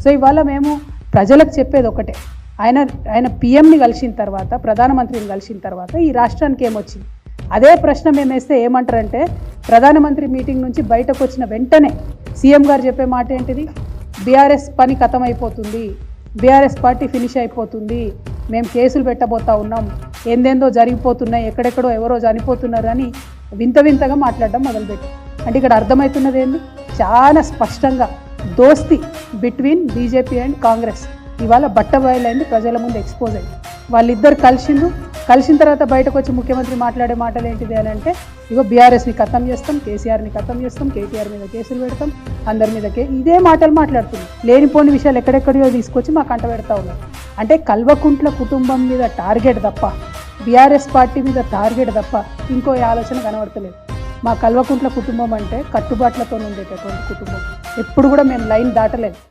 So ఇవాళ మేము ప్రజలకు చెప్పేది ఒకటే, ఆయన పిఎంని కలిసిన తర్వాత, ప్రధానమంత్రిని కలిసిన తర్వాత ఈ రాష్ట్రానికి ఏమొచ్చింది అదే ప్రశ్న మేము వేస్తే ఏమంటారంటే, ప్రధానమంత్రి మీటింగ్ నుంచి బయటకు వచ్చిన వెంటనే సీఎం గారు చెప్పే మాట ఏంటిది, బీఆర్ఎస్ పని ఖతమైపోతుంది, బీఆర్ఎస్ పార్టీ ఫినిష్ అయిపోతుంది, మేము కేసులు పెట్టబోతా ఉన్నాం, ఏందేందో జరిగిపోతున్నాయి, ఎక్కడెక్కడో ఎవరో చనిపోతున్నారు అని వింత వింతగా మాట్లాడడం మొదలుపెట్టి. అంటే ఇక్కడ అర్థమవుతున్నది ఏంది, చాలా స్పష్టంగా దోస్తి బిట్వీన్ బీజేపీ అండ్ కాంగ్రెస్ ఇవాళ బట్టబయలైంది, ప్రజల ముందు ఎక్స్పోజ్ అయింది. వాళ్ళిద్దరు కలిసిన తర్వాత బయటకు వచ్చి ముఖ్యమంత్రి మాట్లాడే మాటలు ఏంటిది అని అంటే, ఇగో బీఆర్ఎస్ని ఖతం చేస్తాం, కేసీఆర్ని ఖతం చేస్తాం, కేటీఆర్ మీద కేసులు పెడతాం, అందరి మీద ఇదే మాటలు మాట్లాడుతుంది. లేనిపోని విషయాలు ఎక్కడెక్కడియో తీసుకొచ్చి మాకు అంట పెడతా ఉన్నారు. అంటే కల్వకుంట్ల కుటుంబం మీద టార్గెట్ తప్ప, బీఆర్ఎస్ పార్టీ మీద టార్గెట్ తప్ప ఇంకో ఆలోచన కనబడతలేదు. మా కల్వకుంట్ల కుటుంబం అంటే కట్టుబాట్లతో ఉండేటటువంటి కుటుంబం, ఎప్పుడు కూడా మేము లైన్ దాటలేదు.